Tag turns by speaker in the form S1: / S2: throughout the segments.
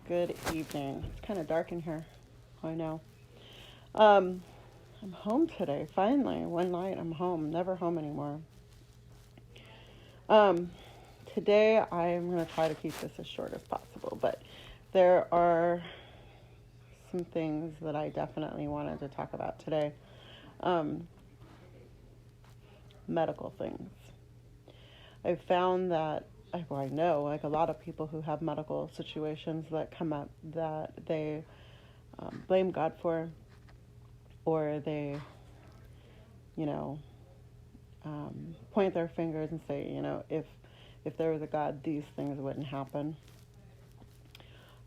S1: Good evening. It's kind of dark in here. I know. Um, I'm home today. Finally, one night I'm home. Never home anymore. Um, Today I'm gonna try to keep this as short as possible, but there are some things that I definitely wanted to talk about today. Um, Medical things. I've found that well, I know like a lot of people who have medical situations that come up that they blame God for, or they, you know, point their fingers and say, if there was a God, these things wouldn't happen.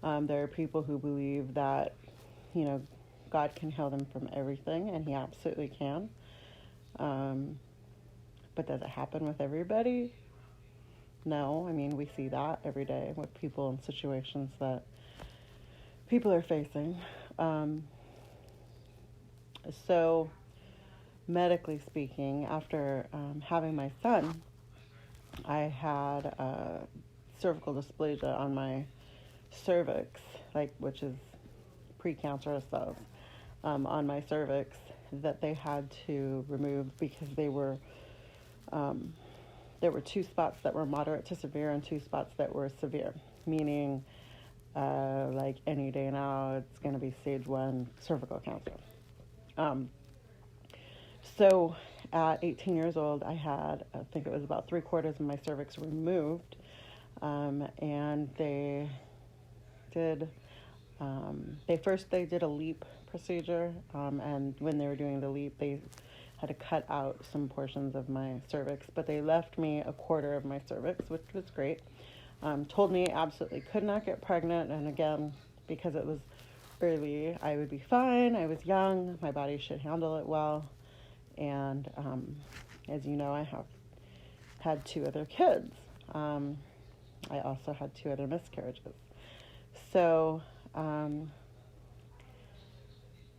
S1: There are people who believe that, you know, God can heal them from everything, and He absolutely can. Um, but does it happen with everybody? No. I mean, we see that every day with people in situations that people are facing. Um, so, medically speaking, after having my son, I had cervical dysplasia on my cervix, like which is precancerous cells on my cervix that they had to remove because um, there were two spots that were moderate to severe and two spots that were severe, meaning like any day now it's going to be stage 1 cervical cancer. Um, so at 18 years old, I had, I think it was about 3/4 of my cervix removed, and did they did a LEEP procedure, and when they were doing the LEEP, they had to cut out some portions of my cervix, but they left me 1/4 of my cervix, which was great. Told me absolutely could not get pregnant, and again, because it was early, I would be fine. I was young, my body should handle it well, and as you know, I have had 2 other kids. Um, I also had 2 other miscarriages. So um,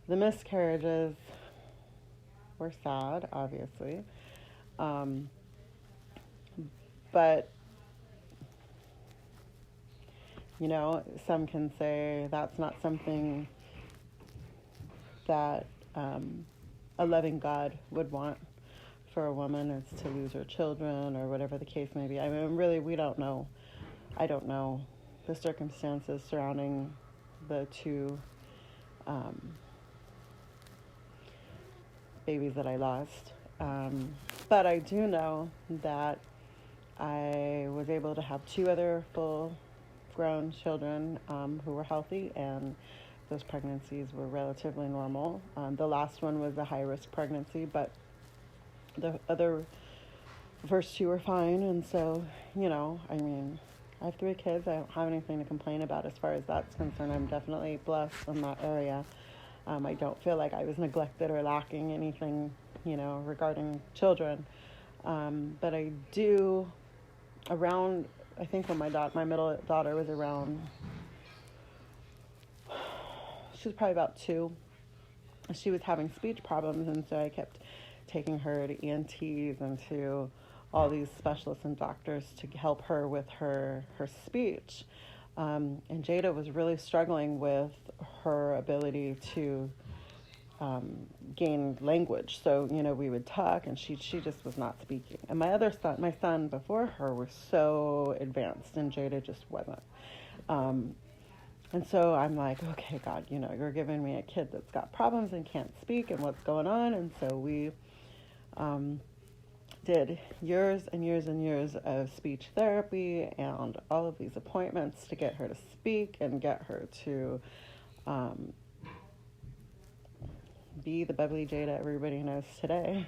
S1: the miscarriages were sad, obviously. Um, but, some can say that's not something that a loving God would want for a woman, is to lose her children or whatever the case may be. I mean, really, we don't know. I don't know the circumstances surrounding the 2 um, babies that I lost. But I do know that I was able to have 2 other full grown children who were healthy, and those pregnancies were relatively normal. The last one was a high risk pregnancy, but the first 2 were fine. And so, I mean, I have 3 kids. I don't have anything to complain about as far as that's concerned. I'm definitely blessed in that area. I don't feel like I was neglected or lacking anything, regarding children. But I do, around, I think when my middle daughter was around, she was probably about 2. She was having speech problems, and so I kept taking her to ENTs and to all these specialists and doctors to help her with her speech. And Jada was really struggling with her ability to gain language. So, we would talk, and she just was not speaking. And my son before her, was so advanced, and Jada just wasn't. Um, and so I'm like, okay, God, you're giving me a kid that's got problems and can't speak, and what's going on? And so we um, did years and years and years of speech therapy and all of these appointments to get her to speak and get her to be the bubbly Jada everybody knows today.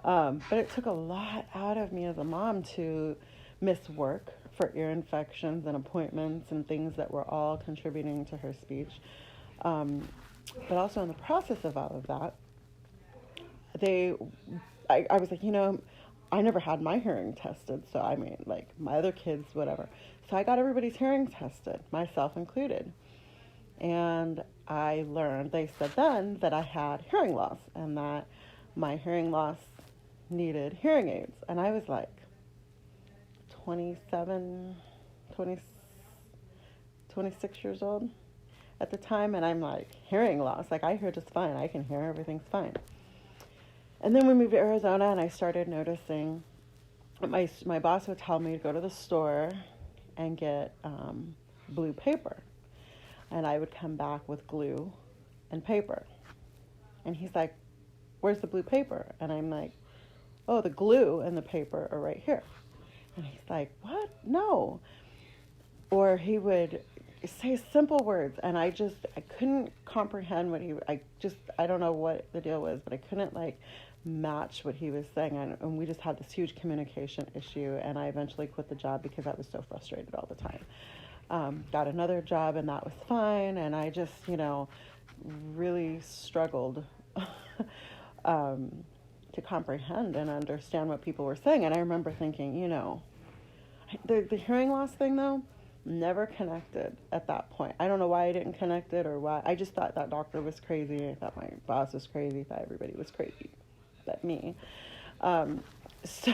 S1: But it took a lot out of me as a mom to miss work for ear infections and appointments and things that were all contributing to her speech. But also in the process of all of that, I was like, I never had my hearing tested. So I mean, like my other kids, whatever. So I got everybody's hearing tested, myself included. And I learned, they said then, that I had hearing loss and that my hearing loss needed hearing aids. And I was like 27, 20, 26 years old at the time, and I'm like, hearing loss. Like, I hear just fine. I can hear. Everything's fine. And then we moved to Arizona, and I started noticing my boss would tell me to go to the store and get blue paper. And I would come back with glue and paper. And he's like, where's the blue paper? And I'm like, oh, the glue and the paper are right here. And he's like, what? No. Or he would say simple words, and I couldn't comprehend what I don't know what the deal was, but I couldn't like match what he was saying. And we just had this huge communication issue, and I eventually quit the job because I was so frustrated all the time. Got another job, and that was fine, and I just, really struggled to comprehend and understand what people were saying. And I remember thinking, the hearing loss thing, though, never connected at that point. I don't know why I didn't connect it or why. I just thought that doctor was crazy. I thought my boss was crazy. I thought everybody was crazy but me. Fast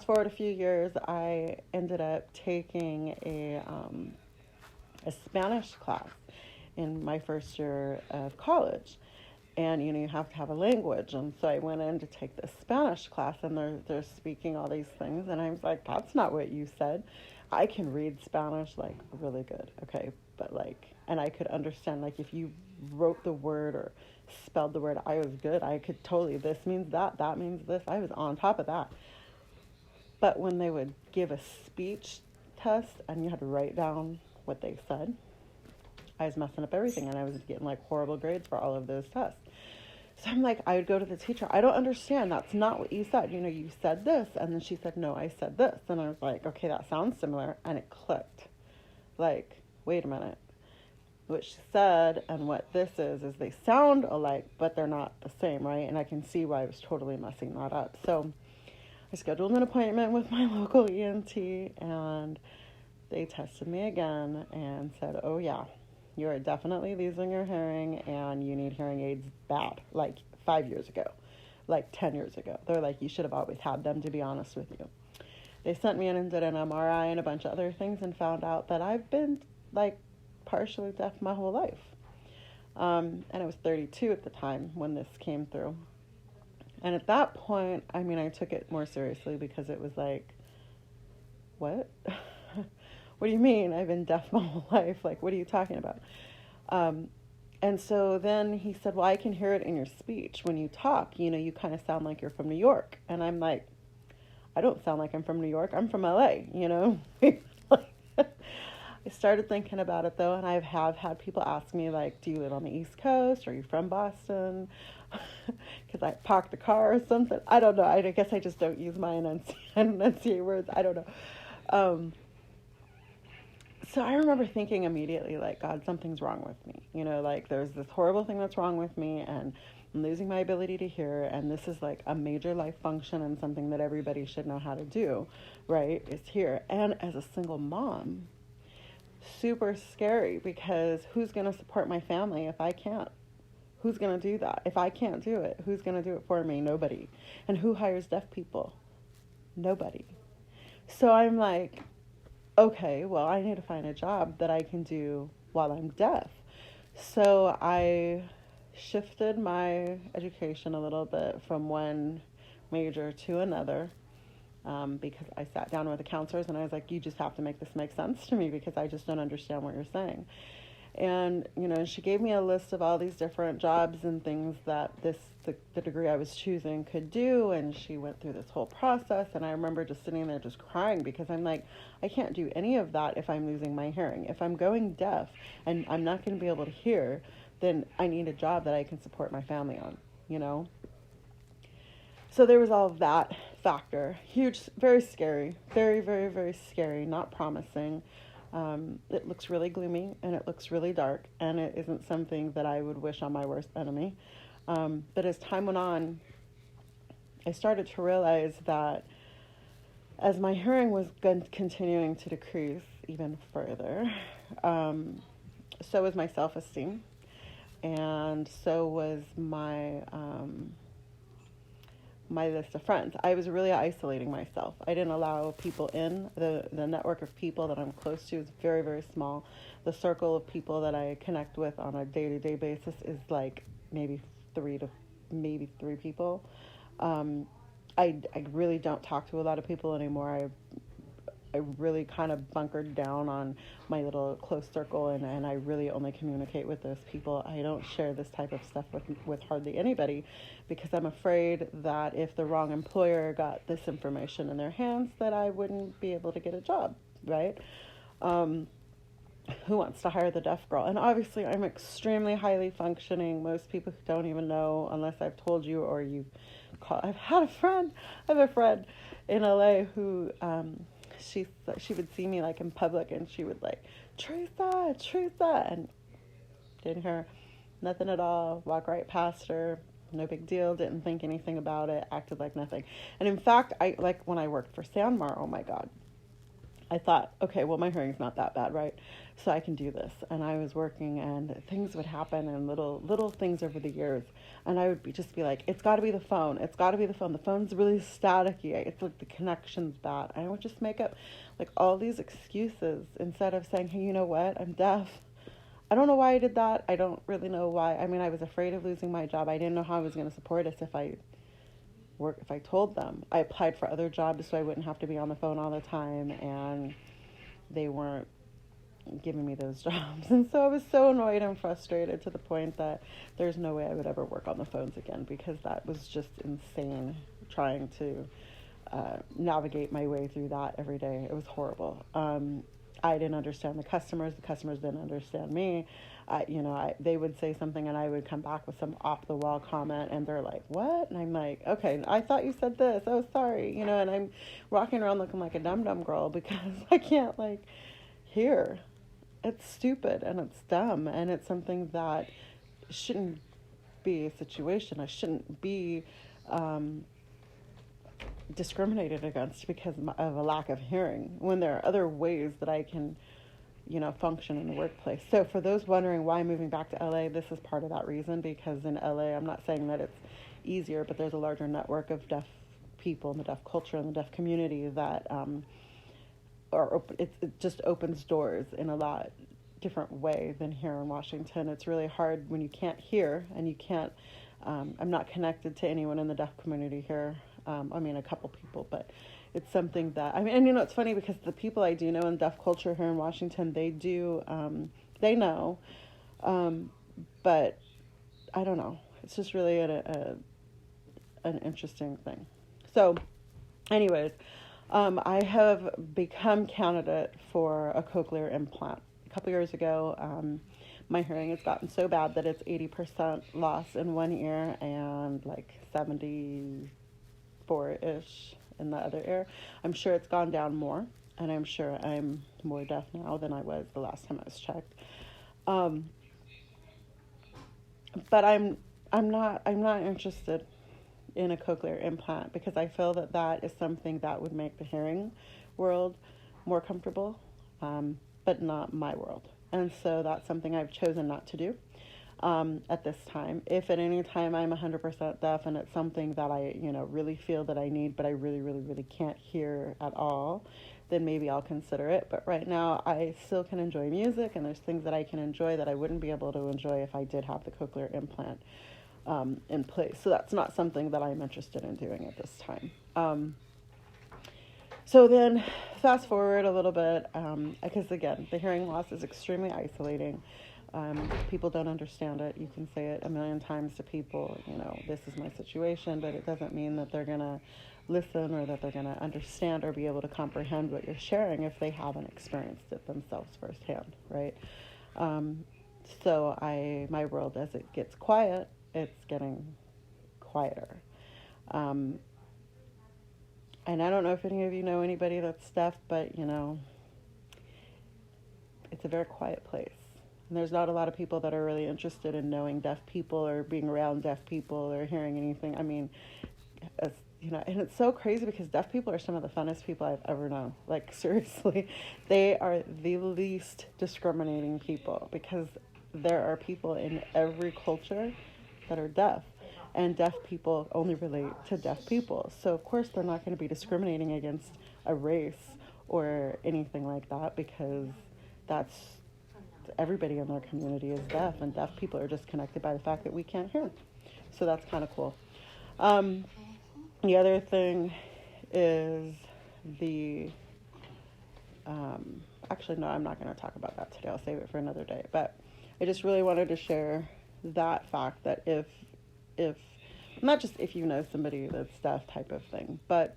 S1: forward a few years, I ended up taking a Spanish class in my first year of college. And, you have to have a language. And so I went in to take this Spanish class, and they're speaking all these things. And I was like, that's not what you said. I can read Spanish, like, really good. Okay. But, like, and I could understand, like, if you wrote the word or spelled the word, I was good. I could totally, this means that means this. I was on top of that. But when they would give a speech test and you had to write down what they said, I was messing up everything, and I was getting like horrible grades for all of those tests. So I'm like, I would go to the teacher, I don't understand. That's not what you said. You said this. And then she said, no, I said this. And I was like, okay, that sounds similar. And it clicked. Like, wait a minute. What she said and what this is they sound alike, but they're not the same, right? And I can see why I was totally messing that up. So I scheduled an appointment with my local ENT, and they tested me again and said, oh yeah, you are definitely losing your hearing, and you need hearing aids bad, like 5 years ago, like 10 years ago. They're like, you should have always had them, to be honest with you. They sent me in and did an MRI and a bunch of other things and found out that I've been like partially deaf my whole life. And I was 32 at the time when this came through. And at that point, I took it more seriously, because it was like, what? What do you mean? I've been deaf my whole life. Like, what are you talking about? And so then he said, well, I can hear it in your speech. When you talk, you kind of sound like you're from New York. And I'm like, I don't sound like I'm from New York. I'm from LA, I started thinking about it, though, and I have had people ask me, like, do you live on the East Coast? Are you from Boston? Because I parked the car or something. I don't know. I guess I just don't use my enunciate words. I don't know. So I remember thinking immediately, like, God, something's wrong with me. Like, there's this horrible thing that's wrong with me, and I'm losing my ability to hear, and this is like a major life function and something that everybody should know how to do, right? It's here. And as a single mom, super scary, because who's going to support my family if I can't? Who's going to do that? If I can't do it, who's going to do it for me? Nobody. And who hires deaf people? Nobody. So I'm like, okay, well, I need to find a job that I can do while I'm deaf. So I shifted my education a little bit from one major to another, because I sat down with the counselors and I was like, you just have to make this make sense to me, because I just don't understand what you're saying. And, she gave me a list of all these different jobs and things that the degree I was choosing could do. And she went through this whole process. And I remember just sitting there just crying, because I'm like, I can't do any of that if I'm losing my hearing. If I'm going deaf and I'm not going to be able to hear, then I need a job that I can support my family on, So there was all of that factor. Huge, very scary, very, very, very scary, not promising. It looks really gloomy, and it looks really dark, and it isn't something that I would wish on my worst enemy. But as time went on, I started to realize that as my hearing was continuing to decrease even further, so was my self-esteem, and so was my my list of friends. I was really isolating myself. I didn't allow people in. The network of people that I'm close to is very, very small. The circle of people that I connect with on a day-to-day basis is like maybe three people. Um, I really don't talk to a lot of people anymore. I really kind of bunkered down on my little close circle, and I really only communicate with those people. I don't share this type of stuff with hardly anybody because I'm afraid that if the wrong employer got this information in their hands, that I wouldn't be able to get a job, right? Um, who wants to hire the deaf girl? And obviously, I'm extremely highly functioning. Most people don't even know unless I've told you or you've called. I have a friend in LA who she would see me like in public and she would like, Teresa, and didn't hear nothing at all, walk right past her, no big deal, didn't think anything about it, acted like nothing. And in fact, I like when I worked for Sanmar, oh my God, I thought, okay, well, my hearing's not that bad, right? So I can do this. And I was working, and things would happen, and little things over the years. And I would just be like, it's got to be the phone. It's got to be the phone. The phone's really staticky. It's like the connection's bad. And I would just make up like all these excuses instead of saying, hey, you know what? I'm deaf. I don't know why I did that. I don't really know why. I mean, I was afraid of losing my job. I didn't know how I was going to support us if I told them. I applied for other jobs so I wouldn't have to be on the phone all the time, and they weren't giving me those jobs. And so I was so annoyed and frustrated to the point that there's no way I would ever work on the phones again because that was just insane trying to navigate my way through that every day. It was horrible. I didn't understand the customers didn't understand me. They would say something and I would come back with some off the wall comment and they're like, what? And I'm like, okay, I thought you said this. Oh, sorry. And I'm walking around looking like a dumb girl because I can't like hear. It's stupid and it's dumb and it's something that shouldn't be a situation. I shouldn't be discriminated against because of a lack of hearing when there are other ways that I can function in the workplace. So for those wondering why I'm moving back to LA, this is part of that reason, because in LA, I'm not saying that it's easier, but there's a larger network of deaf people in the deaf culture and the deaf community that it just opens doors in a lot different way than here in Washington. It's really hard when you can't hear and you can't, I'm not connected to anyone in the deaf community here. A couple people, but it's something that, and it's funny because the people I do know in deaf culture here in Washington, they know, but I don't know. It's just really an interesting thing. So anyways, I have become candidate for a cochlear implant. A couple years ago, my hearing has gotten so bad that it's 80% loss in one ear and like 74-ish in the other ear. I'm sure it's gone down more, and I'm sure I'm more deaf now than I was the last time I was checked. But I'm not interested in a cochlear implant because I feel that is something that would make the hearing world more comfortable, but not my world. And so that's something I've chosen not to do at this time. If at any time I'm 100% deaf and it's something that I, really feel that I need, but I really, really, really can't hear at all, then maybe I'll consider it. But right now I still can enjoy music, and there's things that I can enjoy that I wouldn't be able to enjoy if I did have the cochlear implant in place. So that's not something that I'm interested in doing at this time. So then fast forward a little bit, because again, the hearing loss is extremely isolating. People don't understand it. You can say it a million times to people, this is my situation, but it doesn't mean that they're going to listen or that they're going to understand or be able to comprehend what you're sharing if they haven't experienced it themselves firsthand, right? So my world, as it gets quiet, it's getting quieter. And I don't know if any of you know anybody that's deaf, but, it's a very quiet place. And there's not a lot of people that are really interested in knowing deaf people or being around deaf people or hearing anything. And it's so crazy because deaf people are some of the funnest people I've ever known. Like, seriously, they are the least discriminating people because there are people in every culture that are deaf. and deaf people only relate to deaf people. So of course they're not going to be discriminating against a race or anything like that, because that's everybody in their community is deaf, and deaf people are just connected by the fact that we can't hear. So that's kind of cool. Um, the other thing is the actually, no, I'm not going to talk about that today. I'll save it for another day. But I just really wanted to share that fact, that if not just if you know somebody that's deaf type of thing, but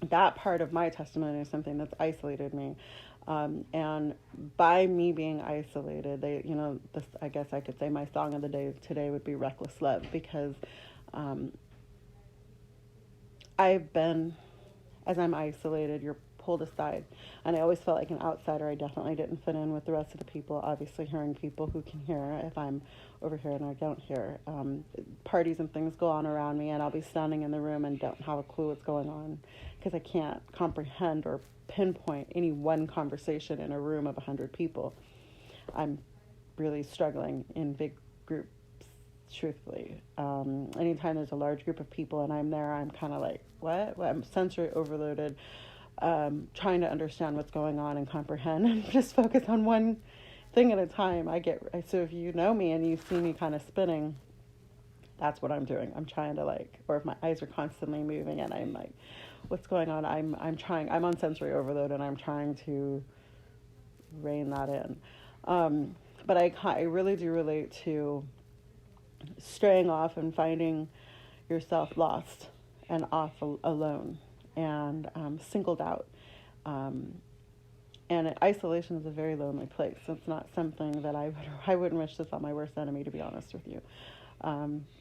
S1: that part of my testimony is something that's isolated me. And by me being isolated, this, I guess I could say my song of the day today would be Reckless Love, because I've been, as I'm isolated, you're pulled aside. And I always felt like an outsider. I definitely didn't fit in with the rest of the people, obviously hearing people who can hear if I'm over here and I don't hear. Parties and things go on around me, and I'll be standing in the room and don't have a clue what's going on, because I can't comprehend or pinpoint any one conversation in a room of 100 people. I'm really struggling in big groups, truthfully. Anytime there's a large group of people and I'm there, I'm kind of like, what? I'm sensory overloaded, trying to understand what's going on and comprehend and just focus on one thing at a time. So if you know me and you see me kind of spinning, that's what I'm doing. I'm trying to or if my eyes are constantly moving and I'm like, what's going on? I'm on sensory overload, and I'm trying to rein that in. But I really do relate to straying off and finding yourself lost and off alone and singled out. And isolation is a very lonely place. It's not something that I wouldn't wish this on my worst enemy, to be honest with you.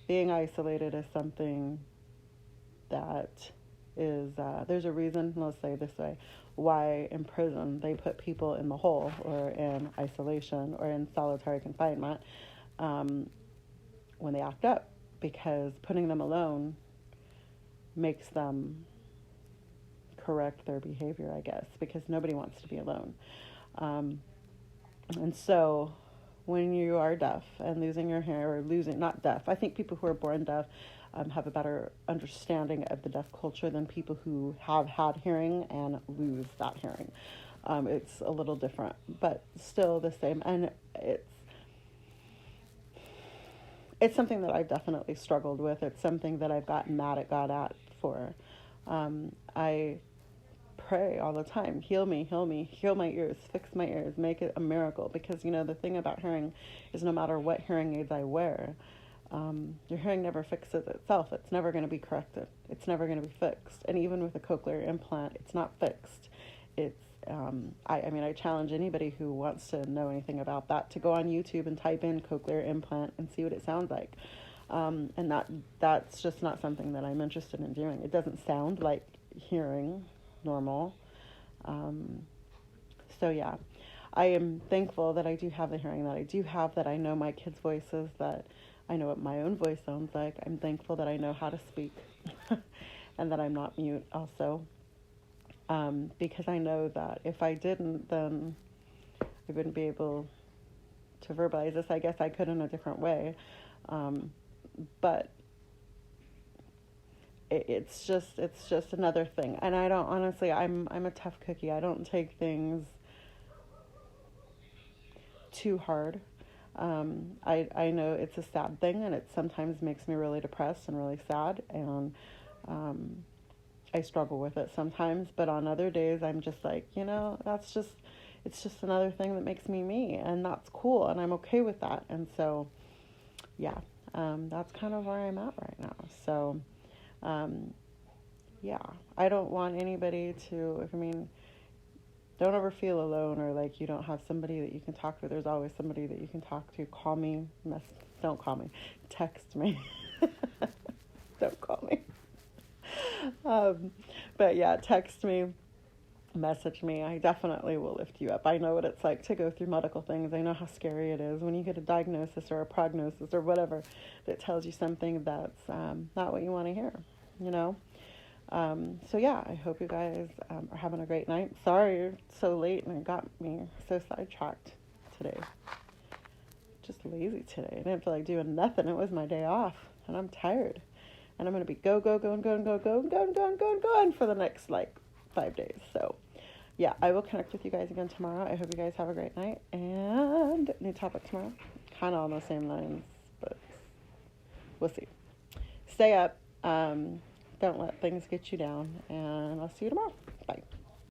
S1: Being isolated is something that is, there's a reason, let's say it this way, why in prison they put people in the hole or in isolation or in solitary confinement when they act up, because putting them alone makes them correct their behavior, I guess, because nobody wants to be alone. And so when you are deaf and losing your hair, or not deaf, I think people who are born deaf have a better understanding of the deaf culture than people who have had hearing and lose that hearing. It's a little different, but still the same. And it's something that I've definitely struggled with. It's something that I've gotten mad at God for. I pray all the time, heal me, heal my ears, fix my ears, make it a miracle. Because, the thing about hearing is no matter what hearing aids I wear, your hearing never fixes itself. It's never going to be corrected. It's never going to be fixed. And even with a cochlear implant, it's not fixed. It's, I challenge anybody who wants to know anything about that to go on YouTube and type in cochlear implant and see what it sounds like. And that's just not something that I'm interested in doing. It doesn't sound like hearing normal. So yeah, I am thankful that I do have the hearing that I do have, that I know my kids' voices, that I know what my own voice sounds like. I'm thankful that I know how to speak and that I'm not mute also. Because I know that if I didn't, then I wouldn't be able to verbalize this. I guess I could in a different way. But it's just another thing. And I don't, honestly, I'm a tough cookie. I don't take things too hard. I know it's a sad thing, and it sometimes makes me really depressed and really sad, and I struggle with it sometimes. But on other days, I'm just like, it's just another thing that makes me me, and that's cool, and I'm okay with that. And so, yeah, that's kind of where I'm at right now. So, yeah, I don't want anybody to, don't ever feel alone, or like you don't have somebody that you can talk to. There's always somebody that you can talk to. Call me, don't call me, text me. Don't call me. But yeah, text me, message me. I definitely will lift you up. I know what it's like to go through medical things. I know how scary it is when you get a diagnosis or a prognosis or whatever that tells you something that's not what you want to hear, So yeah, I hope you guys are having a great night. Sorry you're so late and it got me so sidetracked today. Just lazy today. I didn't feel like doing nothing. It was my day off. and I'm tired. And I'm going to be going for the next like 5 days. So yeah, I will connect with you guys again tomorrow. I hope you guys have a great night. And new topic tomorrow. Kind of on the same lines, but we'll see. Stay up. Don't let things get you down. And I'll see you tomorrow. Bye.